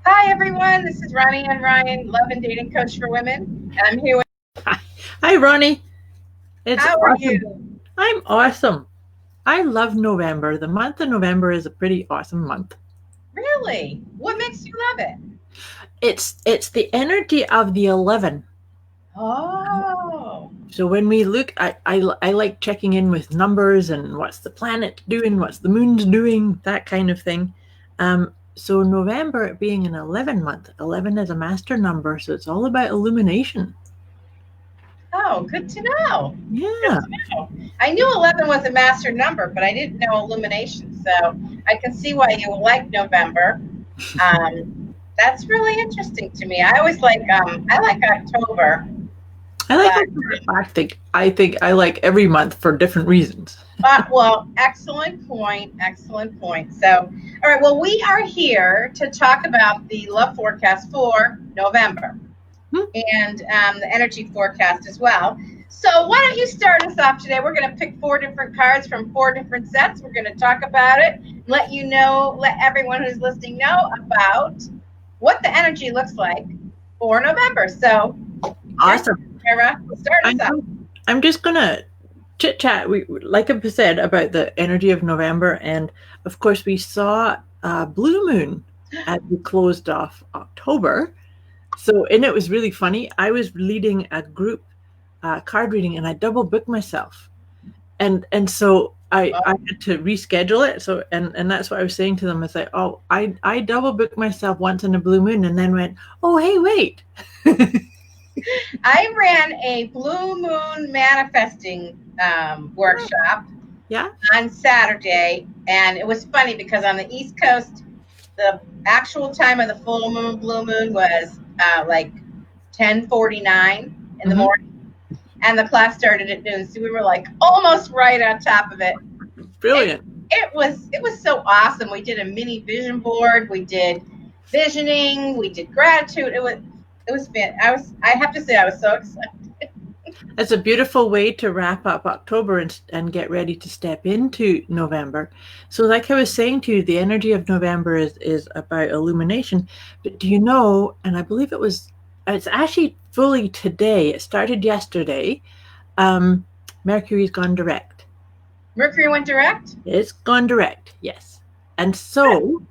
Hi, everyone. This is Ronnie and Ryan, love and dating coach for women. And I'm here with, Hi, Ronnie. It's how are awesome. you? I'm awesome. I love November. The month of November is a pretty awesome month. Really? What makes you love it? It's the energy of the 11. Oh, So when we look, I like checking in with numbers and what's the planet doing, what's the moon's doing, that kind of thing. So November being an 11 month, 11 is a master number, so it's all about illumination. oh, good to know. Good Yeah. to know. I knew 11 was a master number, but I didn't know illumination. So I can see why you like November. That's really interesting to me. I like October, I like but October. I think I like every month for different reasons. Well, excellent point. Excellent point. So, all right. Well, we are here to talk about the love forecast for November Hmm? and the energy forecast as well. So, why don't you start us off today? We're going to pick four different cards from four different sets. We're going to talk about it, let everyone who's listening know about what the energy looks like for November. So, here, Awesome. Sarah, start us I'm off. I'm just gonna chit chat. We like I said about the energy of November, and of course we saw a blue moon as we closed off October. So and it was really funny. I was leading a group card reading, and I double booked myself, and so I Oh, had to reschedule it. So and that's what I was saying to them. Is like, oh, I double booked myself once in a blue moon, and then went, oh hey wait. I ran a blue moon manifesting workshop Yeah. on Saturday, and it was funny because on the East Coast, the actual time of the full moon, blue moon was like 10:49 in the Hmm. morning, and the class started at noon, so we were like almost right on top of it. It Brilliant. it was so awesome. We did a mini vision board. We did visioning. We did gratitude. It was fan. I have to say I was so excited. It's a beautiful way to wrap up October and get ready to step into November. So, like I was saying to you, the energy of November is about illumination. But do you know, and I believe it's actually fully today, it started yesterday, um, Mercury's gone direct. Mercury went direct. It's gone direct, yes. And so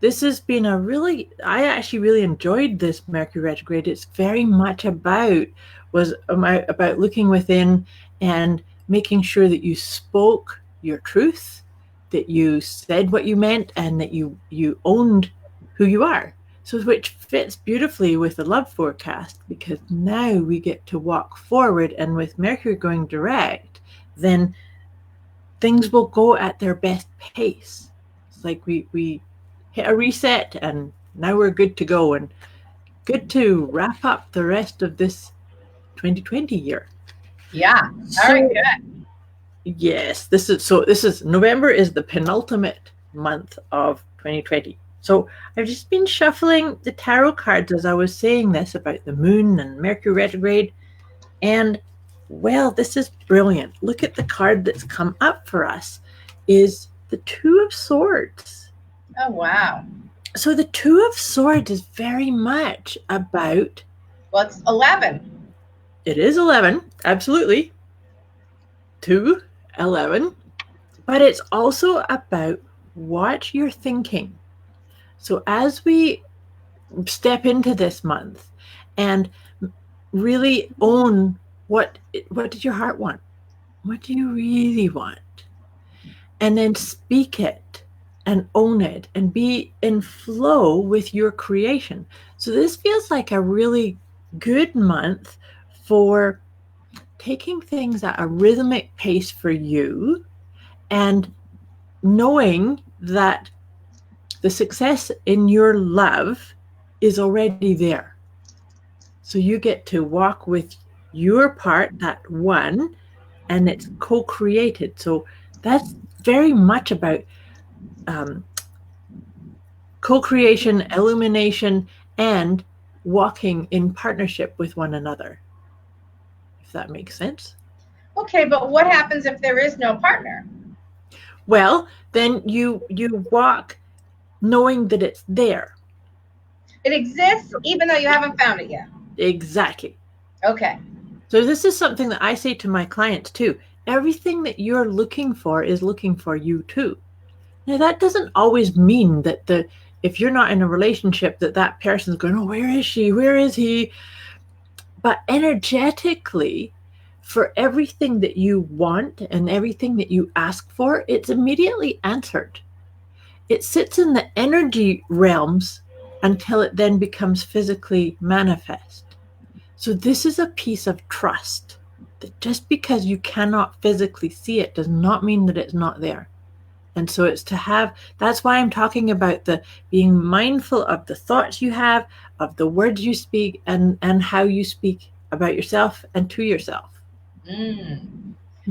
this has been I actually really enjoyed this Mercury retrograde. It's very much about looking within and making sure that you spoke your truth, that you said what you meant, and that you owned who you are. So which fits beautifully with the love forecast because now we get to walk forward, and with Mercury going direct, then things will go at their best pace. It's like we hit a reset and now we're good to go and good to wrap up the rest of this 2020 year. Yeah. All right. So yes, this is November is the penultimate month of 2020. So I've just been shuffling the tarot cards as I was saying this about the moon and Mercury retrograde. And well, this is brilliant. Look at the card that's come up for us is the Two of Swords. Oh, wow. So the Two of Swords is very much about Well, it's 11. it is 11, absolutely. 2, 11, but it's also about what you're thinking. So as we step into this month and really own what did your heart want? What do you really want? And then speak it and own it and be in flow with your creation. So this feels like a really good month for taking things at a rhythmic pace for you and knowing that the success in your love is already there. So you get to walk with your part, that one, and it's co created. So that's very much about um, co creation, illumination, and walking in partnership with one another, if that makes sense. Okay, but what happens if there is no partner? Well, then you walk knowing that it's there. It exists even though you haven't found it yet. Exactly. Okay. So this is something that I say to my clients too. Everything that you're looking for is looking for you too. Now that doesn't always mean that if you're not in a relationship that person's going, oh, where is she? Where is he? But energetically, for everything that you want and everything that you ask for, it's immediately answered. It sits in the energy realms until it then becomes physically manifest. So this is a piece of trust that just because you cannot physically see it does not mean that it's not there. And so it's to have, that's why I'm talking about the being mindful of the thoughts you have, of the words you speak, and how you speak about yourself and to yourself.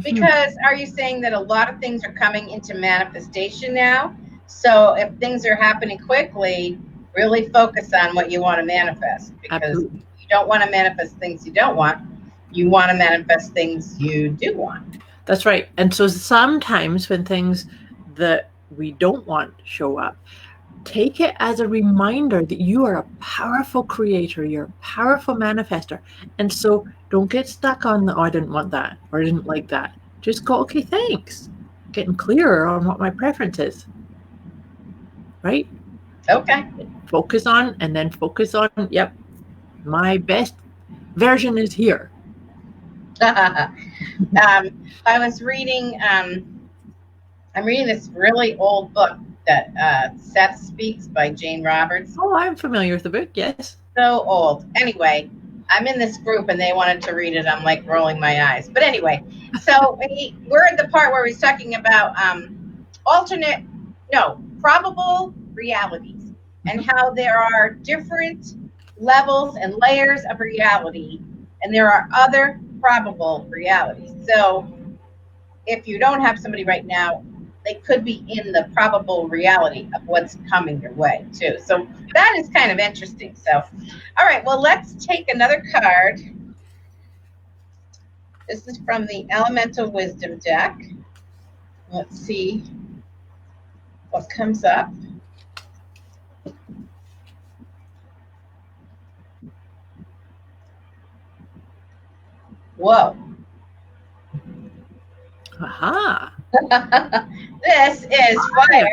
Because are you saying that a lot of things are coming into manifestation now? So if things are happening quickly, really focus on what you want to manifest, because Absolutely. you don't want to manifest things you don't want. You want to manifest things you do want. That's right. And so sometimes when things that we don't want show up, take it as a reminder that you are a powerful creator, you're a powerful manifester. And so don't get stuck on the, oh, I didn't want that or I didn't like that. Just go, okay, thanks. Getting clearer on what my preference is. Right? Okay. Focus on and then focus on, yep, my best version is here. I was reading, I'm reading this really old book that Seth Speaks by Jane Roberts. Oh, I'm familiar with the book, yes. So old. Anyway, I'm in this group and they wanted to read it. I'm like rolling my eyes. But anyway, so we're at the part where he's talking about probable realities and how there are different levels and layers of reality, and there are other probable realities. So if you don't have somebody right now, they could be in the probable reality of what's coming your way too. So that is kind of interesting. So, all right, well, let's take another card. This is from the Elemental Wisdom deck. Let's see what comes up. Whoa. Aha. This is fire.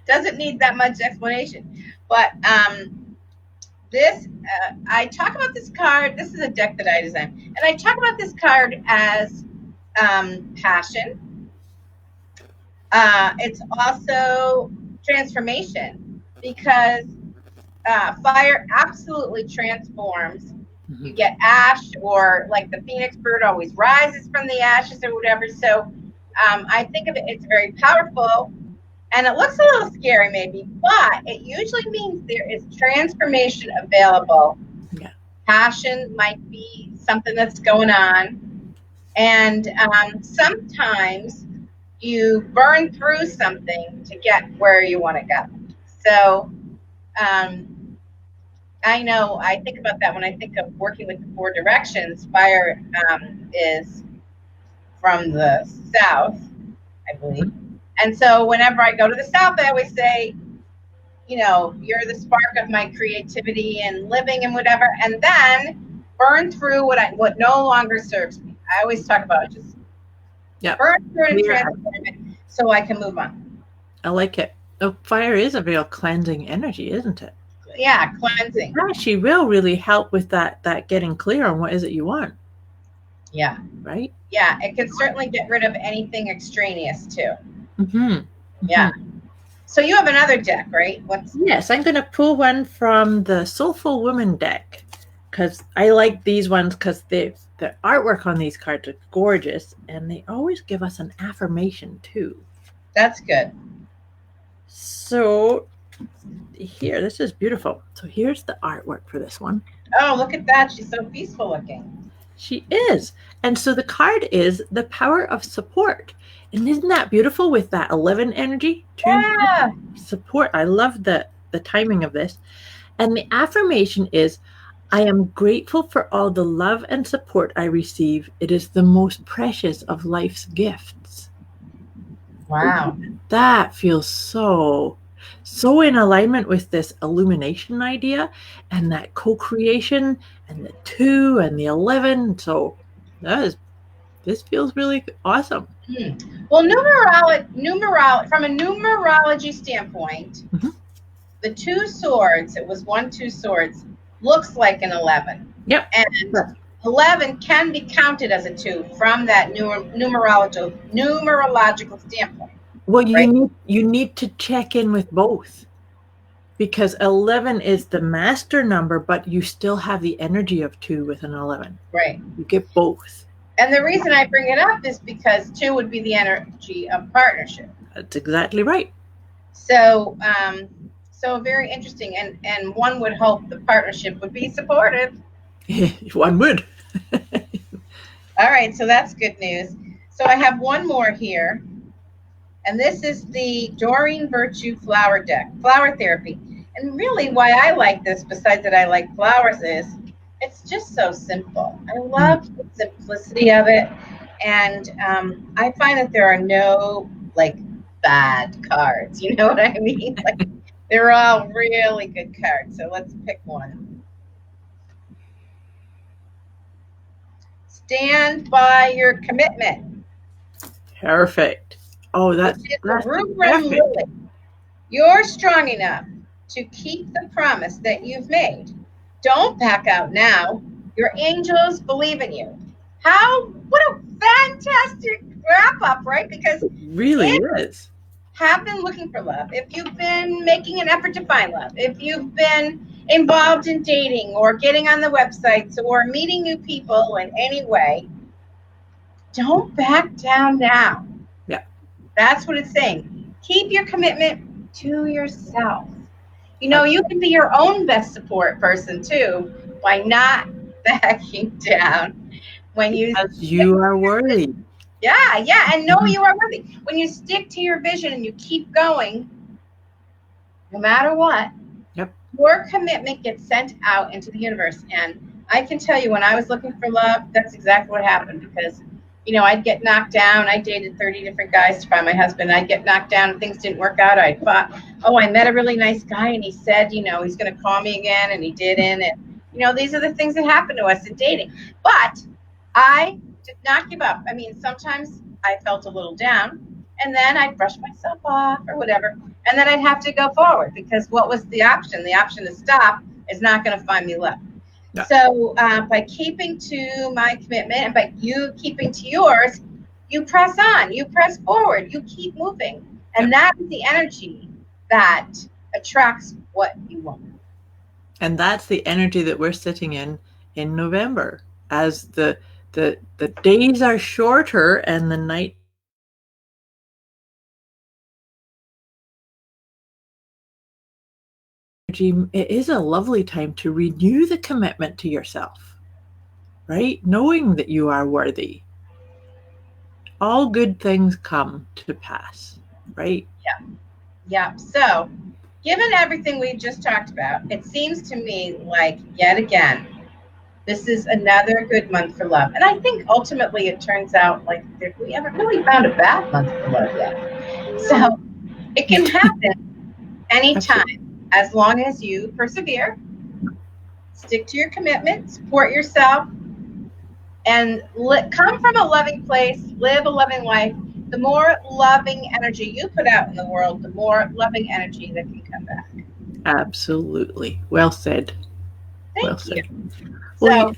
Doesn't need that much explanation. But this, I talk about this card. This is a deck that I designed. And I talk about this card as passion. It's also transformation, because fire absolutely transforms. You get ash, or like the phoenix bird always rises from the ashes or whatever. So I think of it, it's very powerful, and it looks a little scary maybe, but it usually means there is transformation available. Yeah. Passion might be something that's going on, and sometimes you burn through something to get where you want to go. So I know, I think about that when I think of working with the 4 directions. Fire is from the south, I believe. And so whenever I go to the south, I always say, you know, you're the spark of my creativity and living and whatever, and then burn through what no longer serves me. I always talk about just burn through and transform it so I can move on. I like it. Oh, fire is a real cleansing energy, isn't it? Yeah, cleansing. She will really help with that getting clear on what is it you want. Yeah. Right? Yeah, it can certainly get rid of anything extraneous too. Mm-hmm. Yeah. So you have another deck, right? Yes, I'm going to pull one from the Soulful Woman deck, because I like these ones because the artwork on these cards are gorgeous, and they always give us an affirmation too. That's good. So here, this is beautiful. So here's the artwork for this one. Oh, look at that. She's so peaceful looking. She is. And so the card is the power of support. And isn't that beautiful with that 11 energy? Yeah. Support. I love the timing of this. And the affirmation is, I am grateful for all the love and support I receive. It is the most precious of life's gifts. Wow. That feels so. So in alignment with this illumination idea and that co-creation and the 2 and the 11. So this feels really awesome. Well, from a numerology standpoint, Mhm. the 2 swords, it was 1, 2 swords, looks like an 11. Yep. And 11 can be counted as a 2 from that numerological standpoint. Well, right? you need to check in with both, because 11 is the master number, but you still have the energy of 2 with an 11. Right. You get both. And the reason I bring it up is because 2 would be the energy of partnership. That's exactly right. So, so very interesting, and one would hope the partnership would be supportive. One would. All right, so that's good news. So I have one more here, and this is the Doreen Virtue Flower Deck, Flower Therapy. And really why I like this, besides that I like flowers, is it's just so simple. I love the simplicity of it, and I find that there are no like bad cards. You know what I mean? Like, they're all really good cards. So let's pick one. Stand by your commitment. Perfect. Oh, that's perfect. You're strong enough to keep the promise that you've made. Don't back out now. Your angels believe in you. What a fantastic wrap up, right? Because it really is. Have been looking for love, if you've been making an effort to find love, if you've been involved in dating or getting on the websites or meeting new people in any way, don't back down now. Yeah. That's what it's saying. Keep your commitment to yourself. You know, you can be your own best support person too by not backing down when you are worthy. Yeah, and know you are worthy. When you stick to your vision and you keep going, no matter what, yep, your commitment gets sent out into the universe. And I can tell you, when I was looking for love, that's exactly what happened. Because, you know, I'd get knocked down. I dated 30 different guys to find my husband. I'd get knocked down and things didn't work out. I thought, oh, I met a really nice guy and he said, you know, he's going to call me again, and he didn't. And, you know, these are the things that happen to us in dating. But I did not give up. I mean, sometimes I felt a little down, and then I'd brush myself off or whatever, and then I'd have to go forward, because what was the option? The option to stop is not going to find me left. Yeah. So by keeping to my commitment and by you keeping to yours, you press on, you press forward, you keep moving. And that is the energy that attracts what you want. And that's the energy that we're sitting in November, as the days are shorter and the night it is a lovely time to renew the commitment to yourself, right? Knowing that you are worthy. All good things come to pass, right? Yeah. So, given everything we've just talked about, it seems to me like, yet again, this is another good month for love. And I think ultimately it turns out like we haven't really found a bad month for love yet. So it can happen anytime, as long as you persevere, stick to your commitment, support yourself, and come from a loving place, live a loving life. The more loving energy you put out in the world, the more loving energy that can come back. Absolutely. Well said. Thank you. So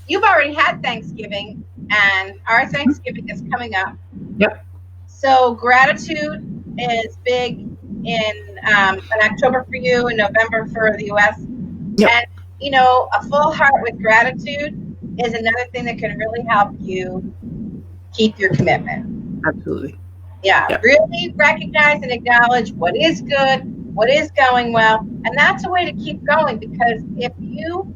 you've already had Thanksgiving, and our Thanksgiving is coming up. Yep. So gratitude is big in October for you, and November for the U.S. Yep. And, you know, a full heart with gratitude is another thing that can really help you keep your commitment. Absolutely. Yeah, yep. Really recognize and acknowledge what is good, what is going well, and that's a way to keep going, because if you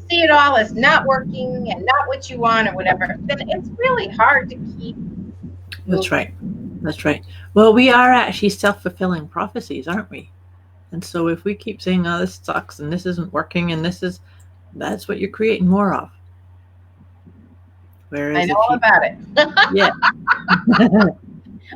see it all as not working and not what you want or whatever, then it's really hard to keep moving. That's right. That's right. Well, we are actually self-fulfilling prophecies, aren't we? And so if we keep saying, oh, this sucks and this isn't working and that's what you're creating more of. Whereas I know all about it. Yeah.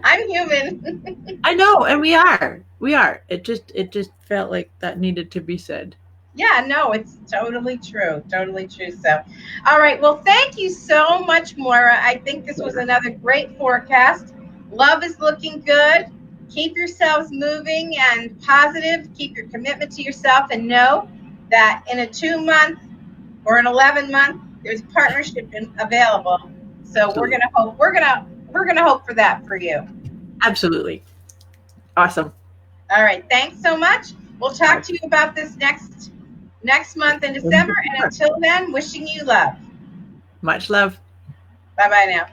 I'm human. I know, and we are. We are. It just felt like that needed to be said. Yeah, no, it's totally true. Totally true. So, all right. Well, thank you so much, Moira. I think this was another great forecast. Love is looking good. Keep yourselves moving and positive. Keep your commitment to yourself and know that in a 2 month or an 11 month, there's partnership available. So we're Absolutely. gonna hope we're gonna hope for that for you. Absolutely. Awesome. All right. Thanks so much. We'll talk to you about this next month in December. And until then, wishing you love. Much love. Bye bye now.